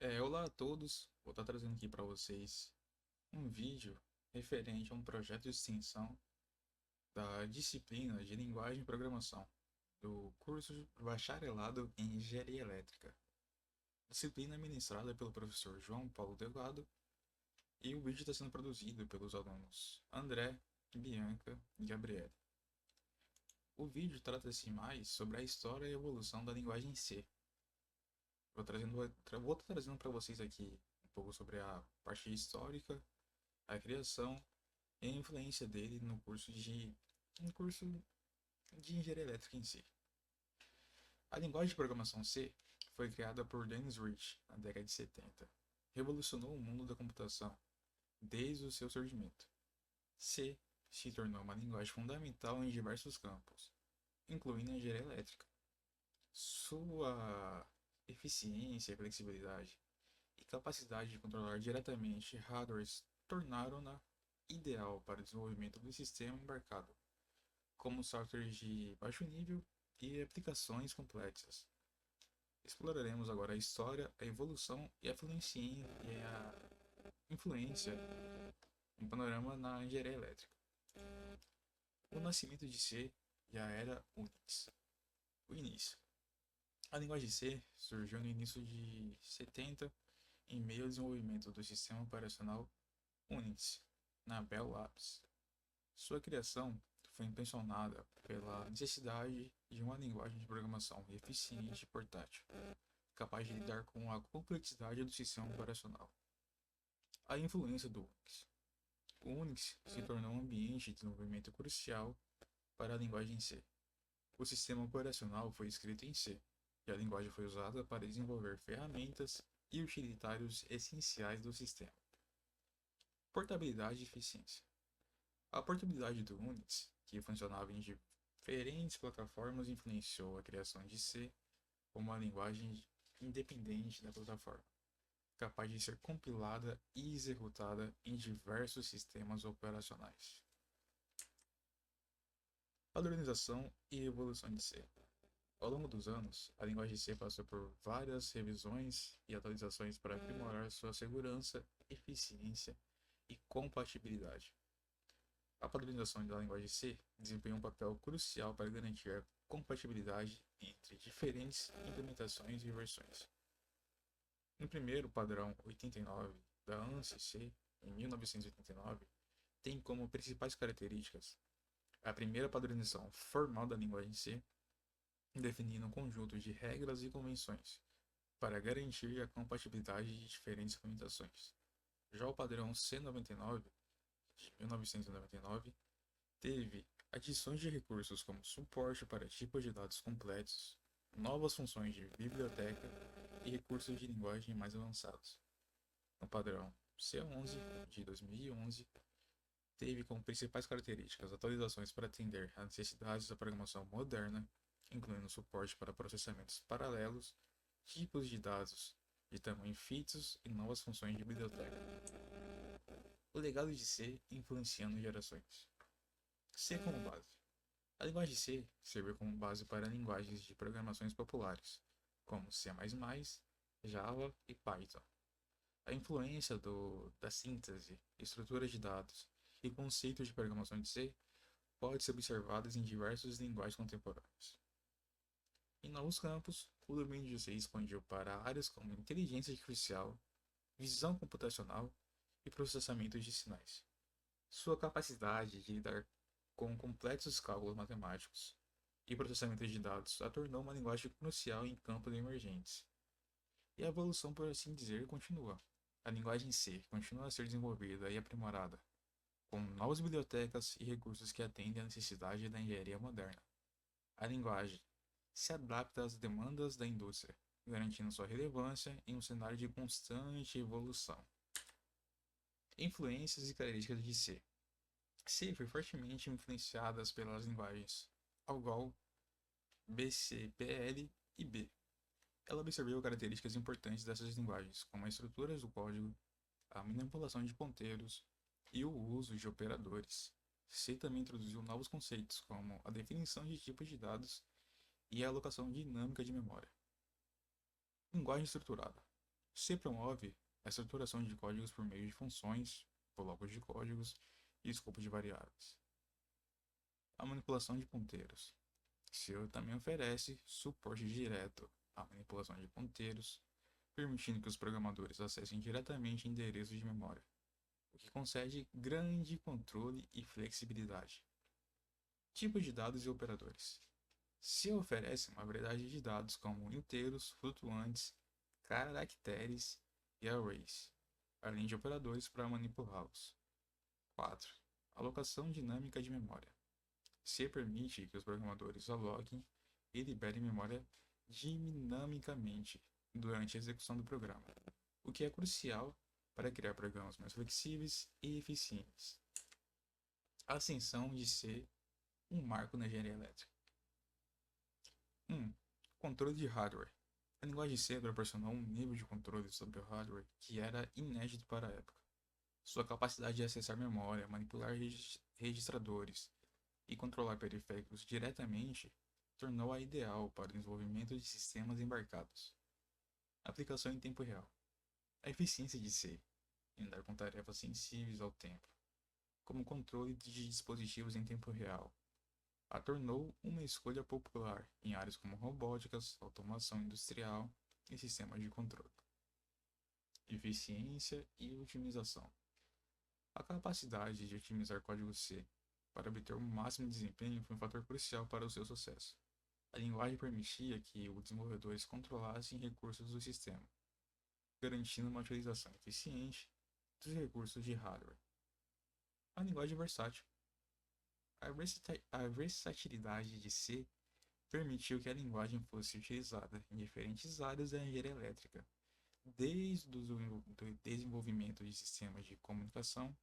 Olá a todos, vou estar trazendo aqui para vocês um vídeo referente a um projeto de extensão da disciplina de Linguagem e Programação do curso de Bacharelado em Engenharia Elétrica. Disciplina ministrada pelo professor João Paulo Delgado e o vídeo está sendo produzido pelos alunos André, Bianca e Gabriele. O vídeo trata-se mais sobre a história e evolução da linguagem C. Vou estar trazendo para vocês aqui um pouco sobre a parte histórica, a criação e a influência dele no curso de engenharia elétrica em si. A linguagem de programação C foi criada por Dennis Rich na década de 70. Revolucionou o mundo da computação desde o seu surgimento. C se tornou uma linguagem fundamental em diversos campos, incluindo a engenharia elétrica. Sua eficiência, flexibilidade e capacidade de controlar diretamente hardwares tornaram-na ideal para o desenvolvimento do sistema embarcado, como softwares de baixo nível e aplicações complexas. Exploraremos agora a história, a evolução e a influência em panorama na engenharia elétrica. O nascimento de C e a era Unix. O início. A linguagem C surgiu no início de 70 em meio ao desenvolvimento do sistema operacional Unix na Bell Labs. Sua criação foi impulsionada pela necessidade de uma linguagem de programação eficiente e portátil, capaz de lidar com a complexidade do sistema operacional. A influência do Unix. O Unix se tornou um ambiente de desenvolvimento crucial para a linguagem C. O sistema operacional foi escrito em C, e a linguagem foi usada para desenvolver ferramentas e utilitários essenciais do sistema. Portabilidade e eficiência. A portabilidade do Unix, que funcionava em diferentes plataformas, influenciou a criação de C como uma linguagem independente da plataforma, capaz de ser compilada e executada em diversos sistemas operacionais. Padronização e evolução de C. Ao longo dos anos, a linguagem C passou por várias revisões e atualizações para aprimorar sua segurança, eficiência e compatibilidade. A padronização da linguagem C desempenha um papel crucial para garantir a compatibilidade entre diferentes implementações e versões. No primeiro padrão 89 da ANSI C, em 1989, tem como principais características a primeira padronização formal da linguagem C, definindo um conjunto de regras e convenções para garantir a compatibilidade de diferentes implementações. Já o padrão C99, de 1999, teve adições de recursos como suporte para tipos de dados completos, novas funções de biblioteca e recursos de linguagem mais avançados. No padrão C11 de 2011, teve como principais características atualizações para atender às necessidades da programação moderna, incluindo suporte para processamentos paralelos, tipos de dados de tamanho fixos e novas funções de biblioteca. O legado de C influenciando gerações. C como base. A linguagem C serviu como base para linguagens de programações populares, como C++, Java e Python. A influência da síntese, estruturas de dados e conceitos de programação de C pode ser observada em diversas linguagens contemporâneas. Em novos campos, o domínio de C expandiu para áreas como inteligência artificial, visão computacional e processamento de sinais. Sua capacidade de lidar com complexos cálculos matemáticos e processamento de dados a tornou uma linguagem crucial em campos emergentes. E a evolução, por assim dizer, continua. A linguagem C continua a ser desenvolvida e aprimorada, com novas bibliotecas e recursos que atendem à necessidade da engenharia moderna. A linguagem se adapta às demandas da indústria, garantindo sua relevância em um cenário de constante evolução. Influências e características de C. C foi fortemente influenciada pelas linguagens ALGOL, BCPL e B. Ela observou características importantes dessas linguagens, como as estruturas do código, a manipulação de ponteiros e o uso de operadores. C também introduziu novos conceitos, como a definição de tipos de dados e a alocação dinâmica de memória. Linguagem estruturada. C promove a estruturação de códigos por meio de funções, blocos de códigos e escopo de variáveis. A manipulação de ponteiros. C também oferece suporte direto à manipulação de ponteiros, permitindo que os programadores acessem diretamente endereços de memória, o que concede grande controle e flexibilidade. Tipos de dados e operadores. Se oferece uma variedade de dados como inteiros, flutuantes, caracteres e arrays, além de operadores para manipulá-los. 4. Alocação dinâmica de memória. C permite que os programadores aloquem e liberem memória dinamicamente durante a execução do programa, o que é crucial para criar programas mais flexíveis e eficientes. Ascensão de C, um marco na engenharia elétrica. 1. Controle de hardware. A linguagem C proporcionou um nível de controle sobre o hardware que era inédito para a época. Sua capacidade de acessar memória, manipular registradores e controlar periféricos diretamente tornou-a ideal para o desenvolvimento de sistemas embarcados. Aplicação em tempo real. A eficiência de C em lidar com tarefas sensíveis ao tempo, como o controle de dispositivos em tempo real, a tornou uma escolha popular em áreas como robóticas, automação industrial e sistemas de controle. Eficiência e otimização. A capacidade de otimizar código C para obter o máximo desempenho foi um fator crucial para o seu sucesso. A linguagem permitia que os desenvolvedores controlassem recursos do sistema, garantindo uma utilização eficiente dos recursos de hardware. A linguagem versátil. A versatilidade de C permitiu que a linguagem fosse utilizada em diferentes áreas da engenharia elétrica, desde o desenvolvimento de sistemas de comunicação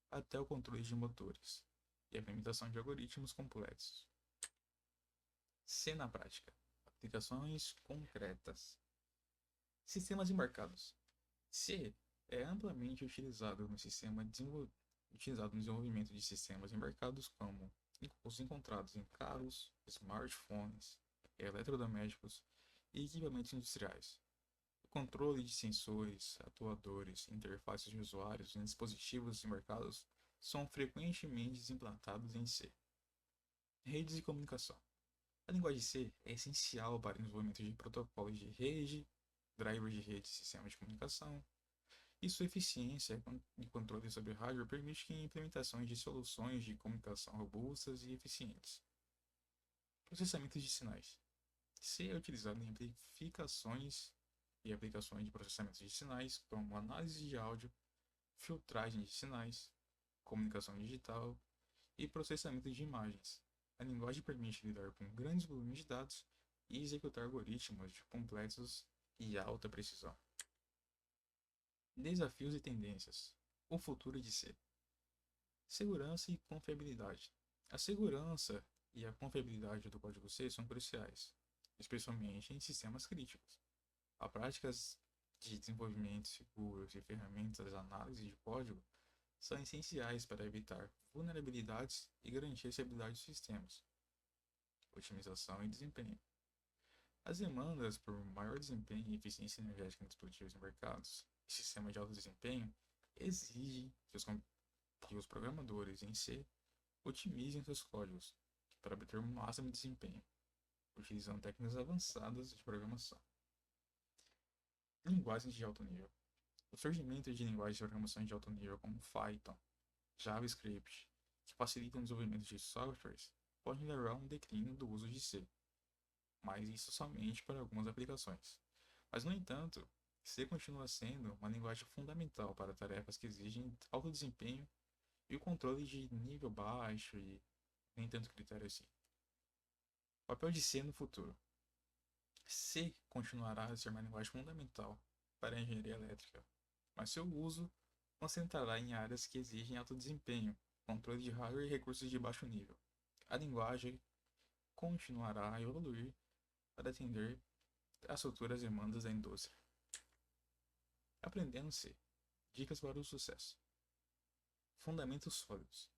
até o controle de motores e a implementação de algoritmos complexos. C na prática. Aplicações concretas. Sistemas embarcados. C é amplamente utilizado no desenvolvimento de sistemas embarcados como os encontrados em carros, smartphones, eletrodomésticos e equipamentos industriais. O controle de sensores, atuadores, interfaces de usuários em dispositivos embarcados são frequentemente implantados em C. Redes de comunicação. A linguagem C é essencial para o desenvolvimento de protocolos de rede, drivers de rede e sistemas de comunicação, e sua eficiência e controle sobre hardware permite que implementações de soluções de comunicação robustas e eficientes. Processamento de sinais. C é utilizado em amplificações e aplicações de processamento de sinais, como análise de áudio, filtragem de sinais, comunicação digital e processamento de imagens. A linguagem permite lidar com grandes volumes de dados e executar algoritmos de complexos e alta precisão. Desafios e tendências. O futuro de C. Segurança e confiabilidade. A segurança e a confiabilidade do código C são cruciais, especialmente em sistemas críticos. As práticas de desenvolvimento seguros e ferramentas de análise de código são essenciais para evitar vulnerabilidades e garantir a estabilidade dos sistemas. Otimização e desempenho. As demandas por maior desempenho e eficiência energética em dispositivos embarcados e sistemas de alto desempenho exigem que os programadores em C otimizem seus códigos para obter o máximo desempenho, utilizando técnicas avançadas de programação. Linguagens de alto nível. O surgimento de linguagens de programação de alto nível como Python, JavaScript, que facilitam o desenvolvimento de softwares, pode levar a um declínio do uso de C, mas isso somente para algumas aplicações. Mas, no entanto, C continua sendo uma linguagem fundamental para tarefas que exigem alto desempenho e o controle de nível baixo e nem tanto critério assim. Papel de C no futuro. C continuará a ser uma linguagem fundamental para a engenharia elétrica, mas seu uso concentrará em áreas que exigem alto desempenho, controle de hardware e recursos de baixo nível. A linguagem continuará a evoluir para atender às futuras demandas da indústria. Aprendendo C. Dicas para o sucesso. Fundamentos sólidos.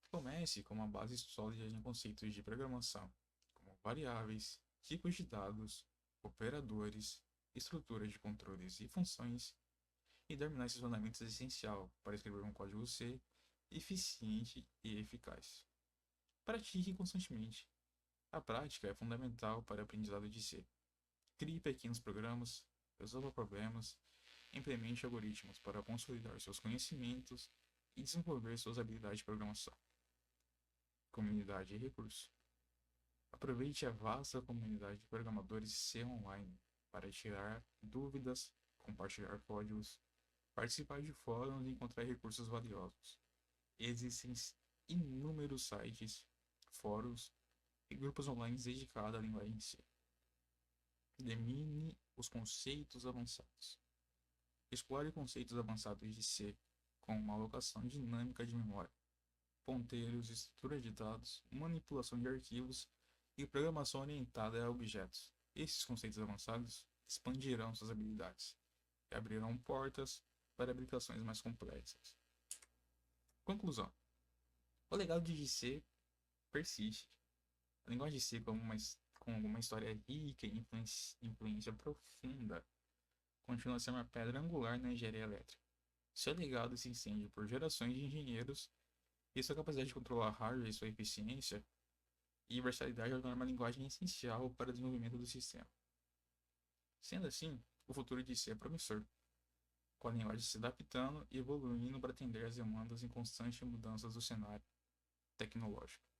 Comece com uma base sólida em conceitos de programação, como variáveis, tipos de dados, operadores, estrutura de controles e funções, e determinar esses fundamentos é essencial para escrever um código C eficiente e eficaz. Pratique constantemente. A prática é fundamental para o aprendizado de C. Crie pequenos programas, resolva problemas, implemente algoritmos para consolidar seus conhecimentos e desenvolver suas habilidades de programação. Comunidade e recursos. Aproveite a vasta comunidade de programadores C online para tirar dúvidas, compartilhar códigos, participar de fóruns e encontrar recursos valiosos. Existem inúmeros sites, fóruns e grupos online dedicados à linguagem C. Domine os conceitos avançados. Explore conceitos avançados de C, como uma alocação dinâmica de memória, ponteiros, estrutura de dados, manipulação de arquivos e programação orientada a objetos. Esses conceitos avançados expandirão suas habilidades e abrirão portas para aplicações mais complexas. Conclusão: o legado de C persiste. A linguagem de C, com uma história rica e influência profunda, continua a ser uma pedra angular na engenharia elétrica. Seu legado se estende por gerações de engenheiros e sua capacidade de controlar hardware e sua eficiência e versatilidade tornam uma linguagem essencial para o desenvolvimento do sistema. Sendo assim, o futuro de C é promissor, com a linguagem se adaptando e evoluindo para atender às demandas em constantes mudanças do cenário tecnológico.